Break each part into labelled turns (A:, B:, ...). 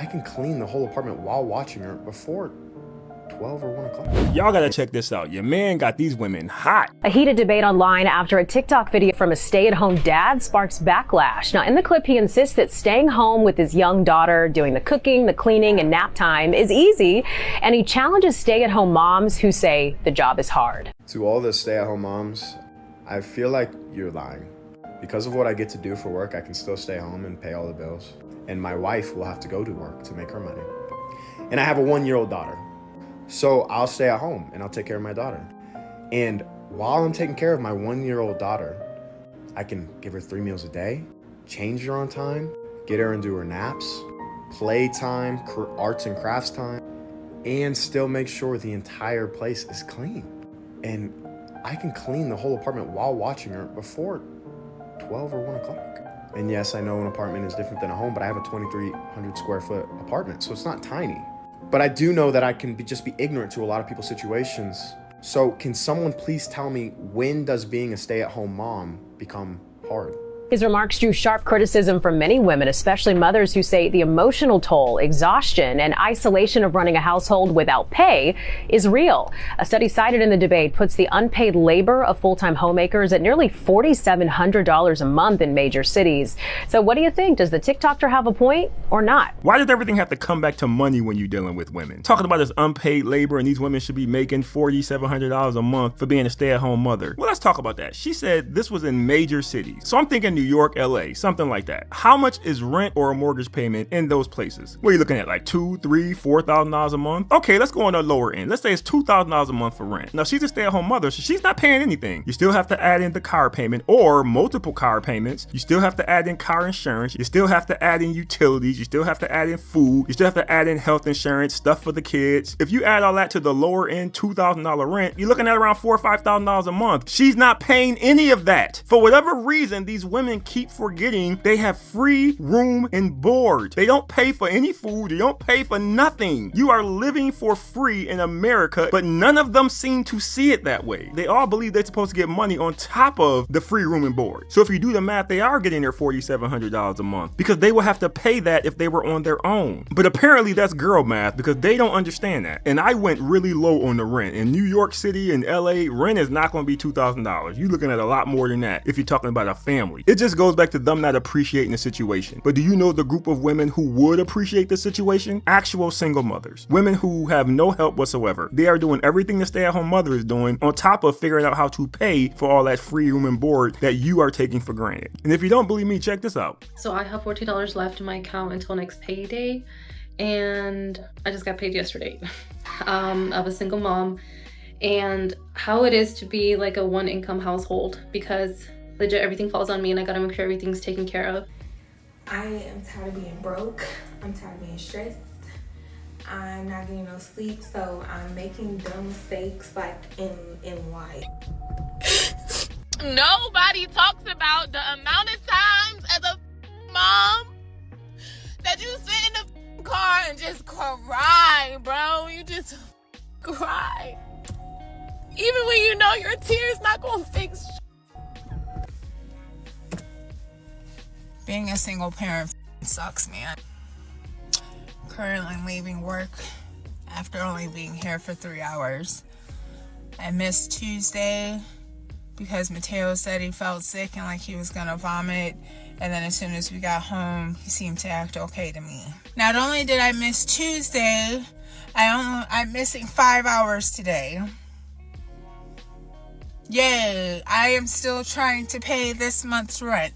A: I can clean the whole apartment while watching her before 12 or 1 o'clock.
B: Y'all gotta check this out. Your man got these women hot.
C: A heated debate online after a TikTok video from a stay-at-home dad sparks backlash. Now, in the clip, he insists that staying home with his young daughter, doing the cooking, the cleaning, and nap time is easy, and he challenges stay-at-home moms who say the job is hard.
A: To all the stay-at-home moms, I feel like you're lying. Because of what I get to do for work, I can still stay home and pay all the bills. And my wife will have to go to work to make her money. And I have a 1-year-old daughter. So I'll stay at home and I'll take care of my daughter. And while I'm taking care of my 1-year-old daughter, I can give her 3 meals a day, change her on time, get her into her naps, play time, arts and crafts time, and still make sure the entire place is clean. And I can clean the whole apartment while watching her before 12 or 1 o'clock. And yes, I know an apartment is different than a home, but I have a 2,300 square foot apartment, so it's not tiny. But I do know that I can just be ignorant to a lot of people's situations. So can someone please tell me, when does being a stay-at-home mom become hard?
C: His remarks drew sharp criticism from many women, especially mothers who say the emotional toll, exhaustion, and isolation of running a household without pay is real. A study cited in the debate puts the unpaid labor of full-time homemakers at nearly $4,700 a month in major cities. So what do you think? Does the TikToker have a point or not?
B: Why does everything have to come back to money when you're dealing with women? Talking about this unpaid labor and these women should be making $4,700 a month for being a stay-at-home mother. Well, let's talk about that. She said this was in major cities. So I'm thinking New York, LA, something like that. How much is rent or a mortgage payment in those places? What are you looking at, like $2,000, $3,000, $4,000 a month? Okay, let's go on the lower end. Let's say it's $2,000 a month for rent. Now, she's a stay-at-home mother, so she's not paying anything. You still have to add in the car payment or multiple car payments. You still have to add in car insurance. You still have to add in utilities. You still have to add in food. You still have to add in health insurance, stuff for the kids. If you add all that to the lower end $2,000 rent, you're looking at around $4,000 or $5,000 a month. She's not paying any of that. For whatever reason, these women keep forgetting they have free room and board. They don't pay for any food. They don't pay for nothing. You are living for free in America, but none of them seem to see it that way. They all believe they're supposed to get money on top of the free room and board. So if you do the math, they are getting their $4,700 a month because they will have to pay that if they were on their own. But apparently that's girl math because they don't understand that. And I went really low on the rent. In New York City and LA, rent is not going to be $2,000. You're looking at a lot more than that if you're talking about a family. It just goes back to them not appreciating the situation. But do you know the group of women who would appreciate the situation? Actual single mothers. Women who have no help whatsoever. They are doing everything the stay-at-home mother is doing on top of figuring out how to pay for all that free room and board that you are taking for granted. And if you don't believe me, check this out.
D: So I have $14 left in my account until next payday, and I just got paid yesterday. I'm a single mom, and how it is to be like a one-income household, because legit everything falls on me and I gotta make sure everything's taken care of.
E: I am tired of being broke. I'm tired of being stressed. I'm not getting no sleep, so I'm making dumb mistakes like in life.
F: Nobody talks about the amount of times as a mom that you sit in the car and just cry, bro. You just cry. Even when you know your tears not gonna fix.
G: Being a single parent sucks, man. Currently leaving work after only being here for 3 hours. I missed Tuesday because Mateo said he felt sick and like he was gonna vomit. And then as soon as we got home, he seemed to act okay to me. Not only did I miss Tuesday, I'm missing 5 hours today. Yay, I am still trying to pay this month's rent.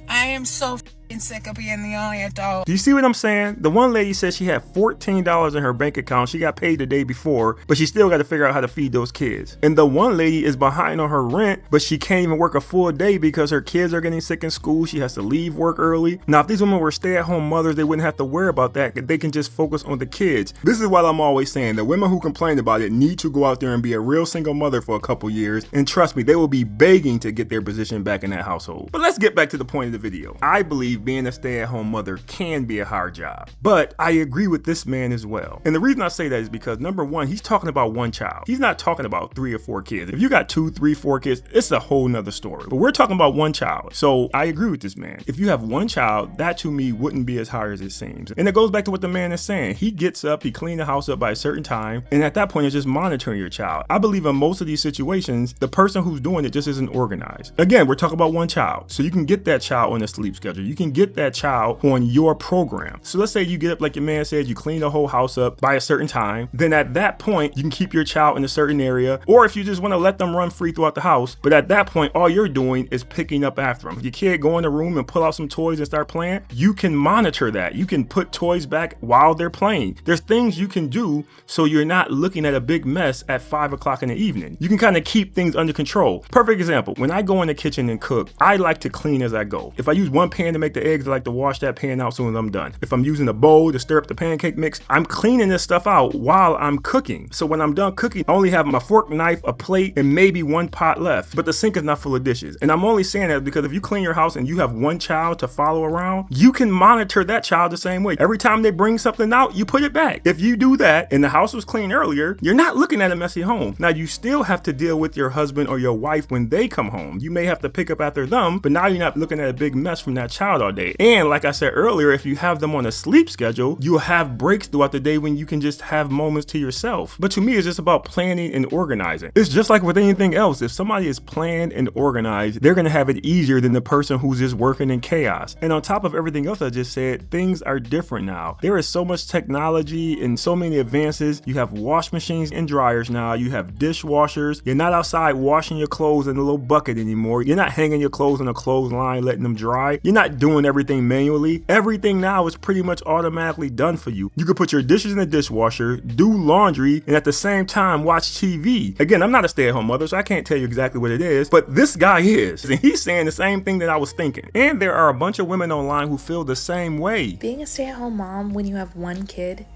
G: I am so f***ing sick of being the only adult.
B: Do you see what I'm saying? The one lady said she had $14 in her bank account. She got paid the day before, but she still got to figure out how to feed those kids. And the one lady is behind on her rent, but she can't even work a full day because her kids are getting sick in school. She has to leave work early. Now, if these women were stay-at-home mothers, they wouldn't have to worry about that. They can just focus on the kids. This is what I'm always saying. The women who complain about it need to go out there and be a real single mother for a couple years. And trust me, they will be begging to get their position back in that household. But let's get back to the point of the video. I believe believe being a stay-at-home mother can be a hard job. But I agree with this man as well. And the reason I say that is because, number one, he's talking about one child. He's not talking about 3 or 4 kids. If you got 2, 3, 4 kids, it's a whole nother story. But we're talking about one child. So I agree with this man. If you have one child, that to me wouldn't be as hard as it seems. And it goes back to what the man is saying. He gets up, he cleans the house up by a certain time, and at that point, it's just monitoring your child. I believe in most of these situations, the person who's doing it just isn't organized. Again, we're talking about one child. So you can get that child on a sleep schedule. You can get that child on your program. So let's say you get up, like your man said, you clean the whole house up by a certain time. Then at that point, you can keep your child in a certain area, or if you just want to let them run free throughout the house. But at that point, all you're doing is picking up after them. If your kid go in the room and pull out some toys and start playing, you can monitor that. You can put toys back while they're playing. There's things you can do so you're not looking at a big mess at 5 o'clock in the evening. You can kind of keep things under control. Perfect example, when I go in the kitchen and cook, I like to clean as I go. If I use one pan to make the eggs, I like to wash that pan out as soon as I'm done. If I'm using a bowl to stir up the pancake mix, I'm cleaning this stuff out while I'm cooking. So when I'm done cooking, I only have my fork, knife, a plate, and maybe one pot left, but the sink is not full of dishes. And I'm only saying that because if you clean your house and you have one child to follow around, you can monitor that child the same way. Every time they bring something out, you put it back. If you do that and the house was clean earlier, you're not looking at a messy home. Now, you still have to deal with your husband or your wife when they come home. You may have to pick up after them, but now you're not looking at a big mess from that child all day. And like I said earlier, if you have them on a sleep schedule, you'll have breaks throughout the day when you can just have moments to yourself. But to me, it's just about planning and organizing. It's just like with anything else. If somebody is planned and organized, they're going to have it easier than the person who's just working in chaos. And on top of everything else I just said, things are different now. There is so much technology and so many advances. You have wash machines and dryers now. You have dishwashers. You're not outside washing your clothes in a little bucket anymore. You're not hanging your clothes on a clothesline, letting them dry. You're not doing everything manually. Everything now is pretty much automatically done for you. You can put your dishes in the dishwasher, do laundry, and at the same time watch TV. Again, I'm not a stay-at-home mother, so I can't tell you exactly what it is, but this guy is, and he's saying the same thing that I was thinking. And there are a bunch of women online who feel the same way.
H: Being a stay-at-home mom when you have one kid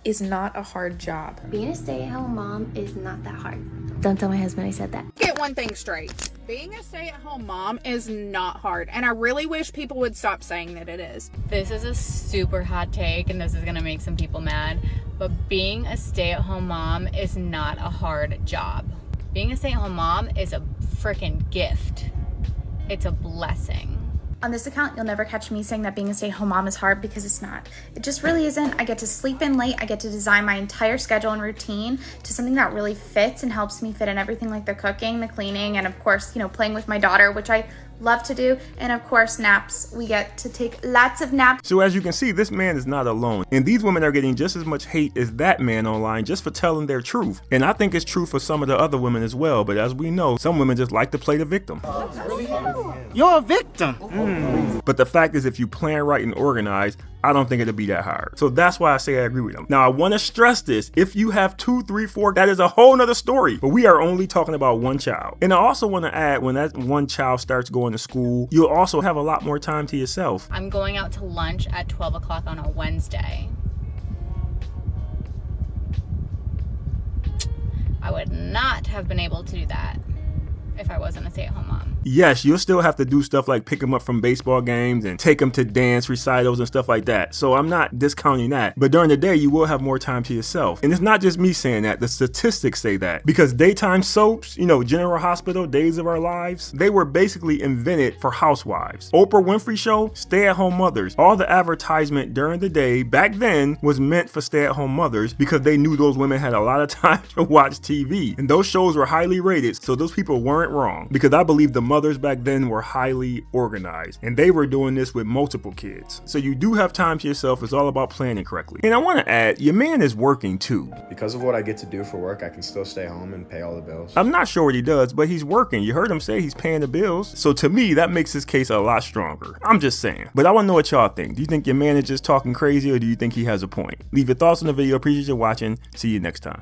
H: is not a hard job.
I: Being a stay-at-home mom is not that hard. Don't tell my husband I said that.
G: Get one thing straight. Being a stay-at-home mom is not hard, and I really wish people would stop saying that it is.
J: This is a super hot take, and this is gonna make some people mad, but being a stay-at-home mom is not a hard job. Being a stay-at-home mom is a freaking gift. It's a blessing.
K: On this account, you'll never catch me saying that being a stay-at-home mom is hard, because it's not. It just really isn't. I get to sleep in late. I get to design my entire schedule and routine to something that really fits and helps me fit in everything, like the cooking, the cleaning, and of course, playing with my daughter, which I love to do. And of course, naps. We get to take lots of naps.
B: So as you can see, this man is not alone. And these women are getting just as much hate as that man online just for telling their truth. And I think it's true for some of the other women as well. But as we know, some women just like to play the victim.
L: You're a victim.
B: But the fact is, if you plan right and organize, I don't think it'll be that hard. So that's why I say I agree with him. Now, I want to stress this. If you have 2, 3, 4, that is a whole nother story. But we are only talking about one child. And I also want to add, when that one child starts going to school, you'll also have a lot more time to yourself.
J: I'm going out to lunch at 12 o'clock on a Wednesday. I would not have been able to do that if I wasn't a stay-at-home mom.
B: Yes, you'll still have to do stuff like pick them up from baseball games and take them to dance recitals and stuff like that. So I'm not discounting that. But during the day, you will have more time to yourself. And it's not just me saying that. The statistics say that. Because daytime soaps, General Hospital, Days of Our Lives, they were basically invented for housewives. Oprah Winfrey Show, stay-at-home mothers. All the advertisement during the day back then was meant for stay-at-home mothers because they knew those women had a lot of time to watch TV. And those shows were highly rated, so those people weren't wrong. Because I believe the mothers back then were highly organized, and they were doing this with multiple kids. So you do have time to yourself. It's all about planning correctly. And I want to add, your man is working too.
A: Because of what I get to do for work, I can still stay home and pay all the bills.
B: I'm not sure what he does, but he's working. You heard him say he's paying the bills. So to me, that makes his case a lot stronger. I'm just saying. But I want to know what y'all think. Do you think your man is just talking crazy, or do you think he has a point? Leave your thoughts in the video. Appreciate you watching. See you next time.